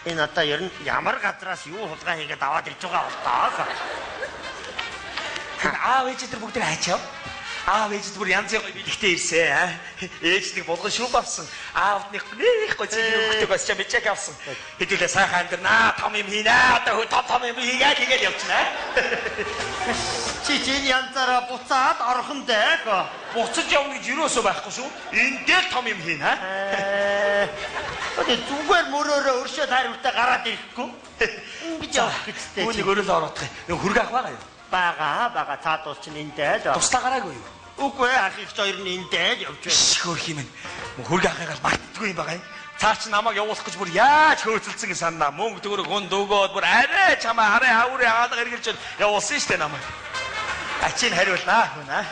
Энэ одоо ер нь ямар газраас юу хулгай хийгээд аваад ирж байгаа бол таа. Аав ээжтэй бүгд хайчаа. Аав ээжтэй бүр янз бүрийн бэлэгтэй ирсэн. Ээжтэй болгон шүүх авсан. Аавд нэг гой цэгийн хөлтөг басчаа бичээг авсан. Хэдүүлээ сайхан амьдрнаа, том юм хийнэ. Одоо том юм хийгээд явчихна. Чи янзаараа буцаад орхон дээ. Буцаж явна гэж юусоо байхгүй шүү. Энд дээр том юм хийнэ. Өдөө зүгээр мөрөөрөө өршөөд хариултаа гараад ирэхгүй. Ингэж явах гэжтэй. Үүнийг өрөөл ороодох юм. Хөргөх байгаа юу? Бага цаадуул чинь эндээ л. Туслаа гараагүй юу? Үгүй ах их хоёр нь эндээ л явж байна. Хөрх юм. Хөргөх ахыгаа мартдаггүй юм байгаа юм. Цаа чи намайг явуулах гэж бүр яаж хөөцөлсөн гэж санаа. Мөнгө төгрөг хүнд өгөөд бүр арай чамаа хараа хаврын хаалга эргэлж явуулсан шүү дээ намайг. Ачийн хариулнаа хүн аа.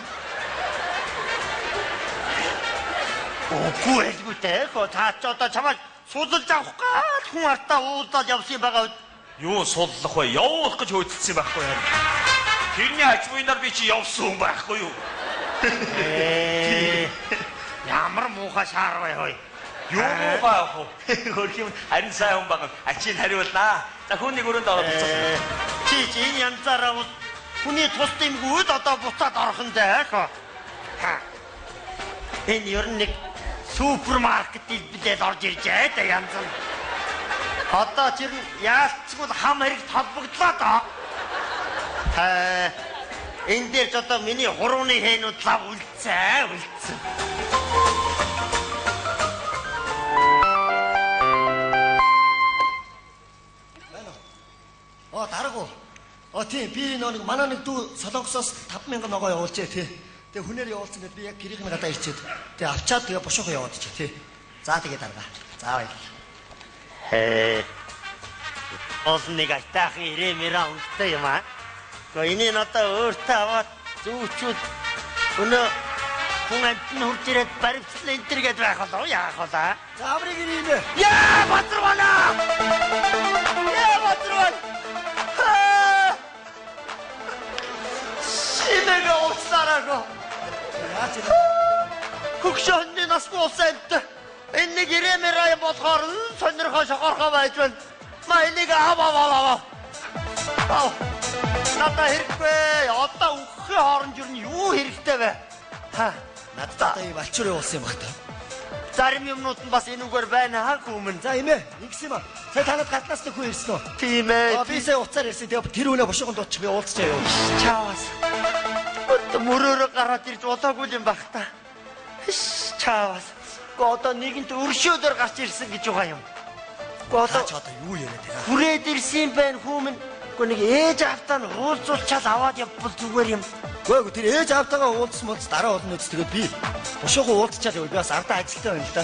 Үгүй элгүй дээ. Цаа ч одоо чамайг судалж авах гал хүн артаа уулзаад явсан байгаа. Юу суллах вэ? Явуулах гэж хөөцөлсөн байхгүй юу? Тэрний ачмынаар би чи явсан хүн байхгүй юу? Ямар муухай шаар бай хой. Юу муухай ах вэ? Хөрх юм харин сайн хүн байгаа. Ачийн хариулнаа. За хүнийг өрөөнд ороод буцаа. Чи энэ янзаараа бол хүний тус дэмгүүд одоо буцаад орох нь дээ. Энэ ер нь нэг супермаркетыг бидээд орж иржээ дээ янз нь. Одоо тэр яалтчгүй хам хэрэг толбогдлоо доо. Энэ дээр ч одоо миний хурууны хээнүүд лав үлдсэн. Дараагүй. Тийм би нэг манай нэг дүү Солонгосоос 5,000 ногоо явуулжээ тий. Тэгээ хүнээр явуулсан гэд би яг гэрийнх нь гадаа ирчээд тэгээ авчаад тэгээ бошоогоо яваад чи тий. За тэгээ дарга. За баярлалаа. Олныг айтаахан ирэмээрээ өнгөтэй юм аа. Гэхдээ энийг одоо өөртөө аваад зүүчүүд өнөө хүн амтны хурж ирээд баримтлал энэ төр гэдээ байх болов яах вэ? За аврыг ирийнэ. Яа Батрвана! Яа Батрван! Шинэгээ уцаарааго. Яач вэ? Хөгшөндөө нас болсанд энэ нэг ирэмээрээ болохоор сонирхоо шохорхоо байж байна. Ма энийг аваа. Надад хэрэггүй. Одоо өгөхийн хооронд юу юу хэрэгтэй вэ? Надад ийм алчуур явуулсан юм байна. Зарим юмнууд нь бас энүүгээр байна хаа хүмүн. За ийм ээ. Ингэс юм аа. Сая танад гаднаас нэг хүн ирсэн үү? Тийм ээ. Би сая уцаар ирсэн. Тэгээ тэр хүнээ бошоогонд дуучих би уулзчаа юу. Чаавас. Одоо мөрөөрөө гараад ирж удаагүй юм баг та. Чаавас. Одоо нэгэнт өршөөлөөр гарч ирсэн гэж байгаа юм. Одоо юу яриад байна? Хүрээд ирсэн байна хүмүн. Гэхдээ нэг ээж автаа нь уулзуулчаад аваад явбал зүгээр юм. Гэхдээ тэр ээж автаагаа уулзсан бол дараа болно үст. Тэгээд би бошоогоо уулзчаад явъя. Би бас ардаа ажилтаа байна л да.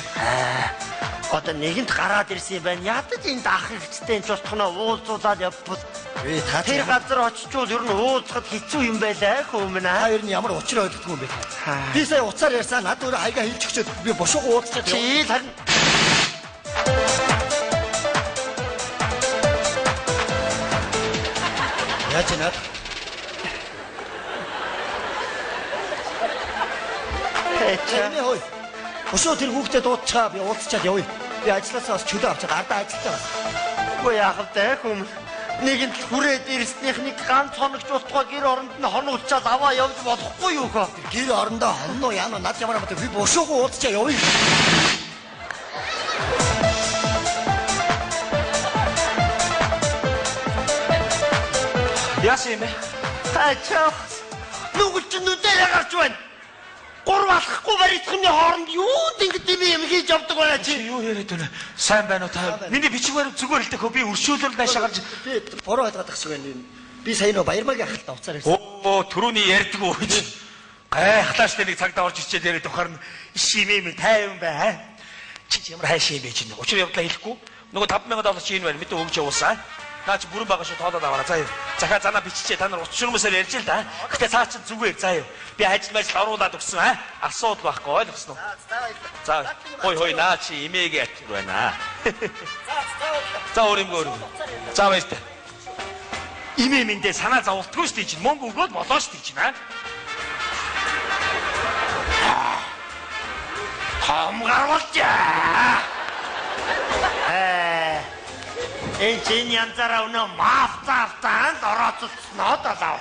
Одоо нэгэнт гараад ирсэн байна. Ядаж энд ах хэрэгцтэй энэ цусхноо уулзуулаад явбал тэр газар очичвол ер нь уулзахад хэцүү юм байлаа хүмүн аа. Та ер нь ямар учраа ойлгохгүй юм бэ? Би сая уцаар ярьсан. Над өөрөө хайгаа хэлж өгчөөд би бошоогоо уулзчаад явъя. Чи харин яаж наад? Эцэг хой. Бошоо тэр хүүхдээ дуудчихаа би уулзчаад явъя. Би ажилласаа бас чөлөө авчаад ардаа ажиллаж байгаа. Үгүй яах вэ хүм. Нэгэнт хүрээд ирснийх нэг ганц хоногч болтгоо гэр оронд нь хонуулчаад аваа явж болохгүй юу хөө. Гэр орондоо хонноо яана над ямар бат би бошоогоо уулзчаа явъя. Яасан юм бэ? Ачаа. Нүгэл чинь нүдээр гарч байна. Гурвалахгүй баригдахны хооронд юу ингэж юм хийж явдаг байна чи? Юу яриад байна? Сайн байна уу та? Миний бичгээр зүгээр л дэх би өршөөлөл наашаа гарч би бороо ойлгоод тахчих байна. Би сая нөө баярмагийн ахалта уцаар ирсэн. Түрүүний ярьдаг уу гэж. Гайхлааштай нэг цагт орж ичээд яриад ухаар нь шимээ тайван бай. Чи ямар хайшаа байж байна? Учир явдлаа хэлэхгүй. Нөгөө $5,000 чи энэ байна. Мэдээ өгч явуулсан. Наа чи бүрэн байгаа шүү тоолоод аваарай. За юу. Захаа занаа биччихээ та нар учирмасаар ярьж л да. Гэтэ цаа чи зүгээр. За юу. Би ажил мэл оруулаад өгсөн асуудал байхгүй ойлгосноо. За хой наа чи имээгээ атгар байна. За өөрөмгөө. За баяртай. Имээ мэндээ санаа зовлтгүй шүү дээ чи мөнгө өгөөд болоо шүү дээ чи наа. Хам гарвалчаа. Энэ чинь янзаараа өнөө мафтаартаанд орооцолцсноо далаа.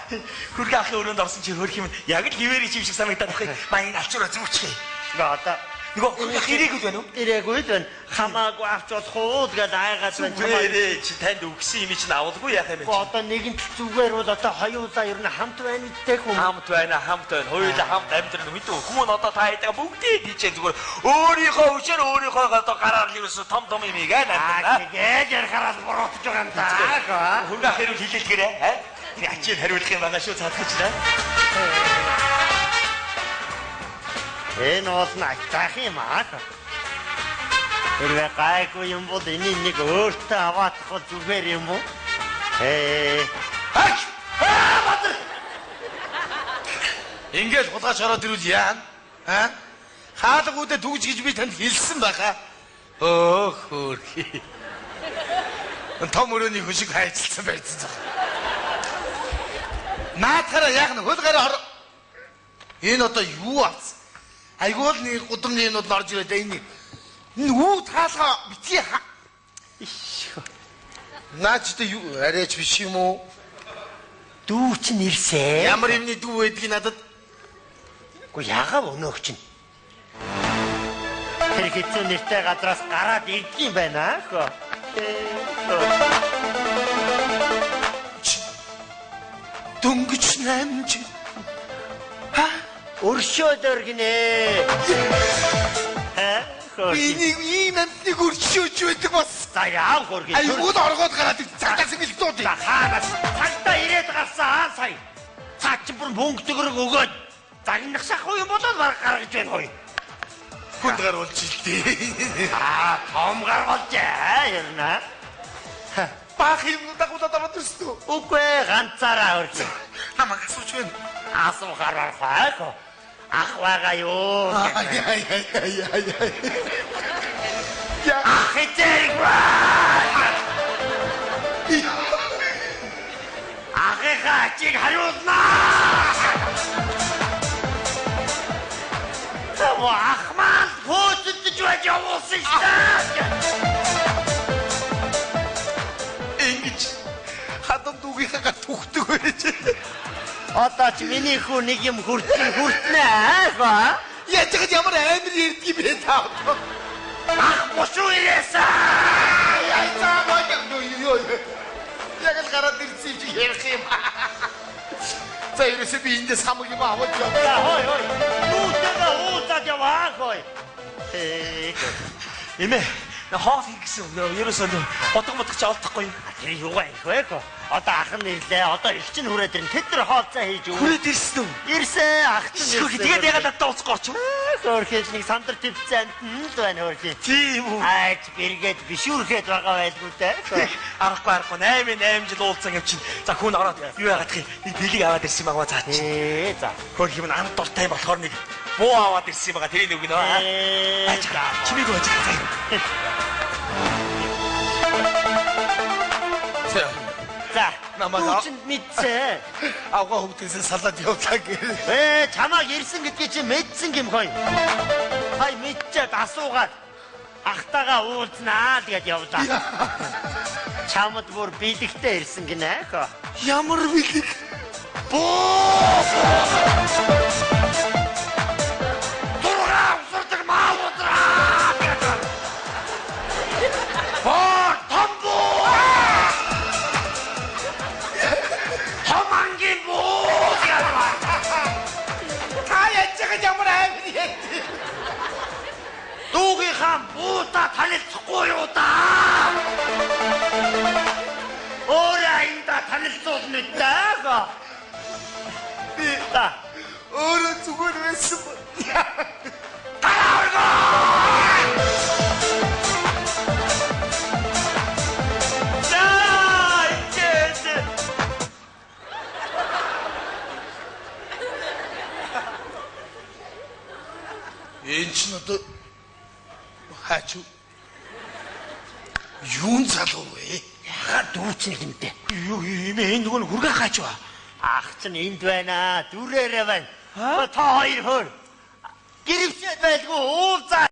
Хүргээ ахын өрөөнд орсон чи хөрх юм яг л хിവэрийн чим шиг санагдаад бахыг маань алчураа зүвчих. Одоо нөгөө хэрэгүүд байна уу? ирээгүй байна. Хамаагүй авч болох уу гэж айгаад байна. Чамаа чи танд өгсөн юм чинь авалгүй яах юм бэ? Одоо нэгэн зүгээр бол одоо хоёулаа ер нь хамт байна гэдэг хүм. Хамт байна. Хоёулаа хамт амьдрал мэдүү. Хүн одоо та хэдэ бүгдээ дижээ зүгээр өөрийнхөө хүчээр өөрийнхөө одоо гараар ерөөсө том юм ийгээ наа. Тэгээд ярахаар буруутж байгаа юм даа. Хүргээ хэрүүл хилээлгээрээ. Би ачийг хариулах юм байгаа шүү цаадах чинь. Энэ бол найтах юм аа. Хэрвээ гайгүй юм бол энийг нэг өөртөө аваадах зүгээр юм уу? Хаач! Батар! Ингээд хулгайч ороод ирвэл яана? Хаалгуудад түгж гэж би танд хэлсэн байхаа. Хөөрхий. Том өрөөний хөшиг хайцалсан байсан. Наатаараа яг нь хулгайраа энэ одоо юу авсан? Айгуул нэг гудам энэ бол орж ирээд энэ үү таалга битгий наач юу арайч биш юм уу? Дүү чинь ирсэн. Ямар юмний дүү байдгийг надад. Гэхдээ яагаад өнөөх чинь? Тэр хэцүү нэртэй газраас гараад ирдгийм байна аа. Дөнгөж 8 жил. Өршөөд өргөнэ. Биний ийм амтныг өршөөж байдаг бас. За яав хөргий. Айгууд оргоод гараад цагтаас гэлдүүд. Хаанаас цагтаа ирээд гарсан сая. Цаа чи бүр мөнгө төгрөг өгөөд загнахсахгүй юм болоод баг гаргаж байна хой. Хүнд гаруулж илтээ. Том гаргуулж ярина. Баах юм дагуулаад ороод ирсэн үү? Үгүй ганцаараа өргөө. Намайг асууж байна. Асуухаараа хаако. Ах байгаа юу? Я ахэтэрэг. Ахыхаа чиг хариулнаа. Тэвэ ахман хөөдөж байж явуулсан шүү. ингэж хатан дүүгийнхаа түхдэг байж. Одоо ч миний хүү нэг юм хүртнэ аа. Яаж ч ямар амир ярдгий бэ таа. Ах бошуу ирээсаа. Яй цааваа юу. Яг л гараад ирсэн чи ярих юм. За ерөөсөө би энд самаг юм аваад яваа. Хой. Нүүтэйгээ уулзаад яваа хой. Эмээ, хоол хийгсэн ерөөсөө бодгомдох ч олдохгүй. Тэр юугаа их вэ? Одоо ах нь ирлээ. Одоо их чинь хүрээд ирнэ. Тэд нар хоолцоо хийж өг. Хүрээд ирсэн үү? Ирсэн ах чинь. Тэгээд ягаад надад уулзахгүй ч юм. Хөөрхөж нэг сандар твцэн л байна хөөрхий. Тийм үү? Айч бэргээд бишүүрхэд байгаа байлгүй дээ. Арахгүй 8 жил уулзсан юм чинь. За хүн ороод юу яагаад гэх нэг бэлэг аваад ирсэн байгаа цаа чи. За. Хөөх юм ам дуртай болохоор нэг буу аваад ирсэн байгаа. Тэрийг өгнө аа. Чимээг байж байгаа. За. Намаа чинь мэдсэн. Авгаа хөвгдөөс салаад явлаа гэх. Чамааг ирсэн гэдгийг чи мэдсэн юм хой. Хай мэдчихэд асуугаад ахтагаа уулзнаа тэгээд явлаа. Чамд бүр бэлэгтэй ирсэн гинэ хөө. Ямар бэлэг? Боо! Тураа сурдаг маа удраа. Боо, тамбо! Хамангийн боо! Та ямар амир яд. Дүүгийнхаа буута танилцахгүй юу да? Өөрөндөө танилцуулна даа. Би өөрөө зүгээр байсан. Энэ ч надад хаач юун залуу вэ? Яга дүүчин гэмтэй. Юу юм энэ нөгөө хүргээ хаач ба. Ах чинь энд байна. Дүрээрээ байна. Та хоёр хөр. Гэрвчээд байлгүй уулзаа.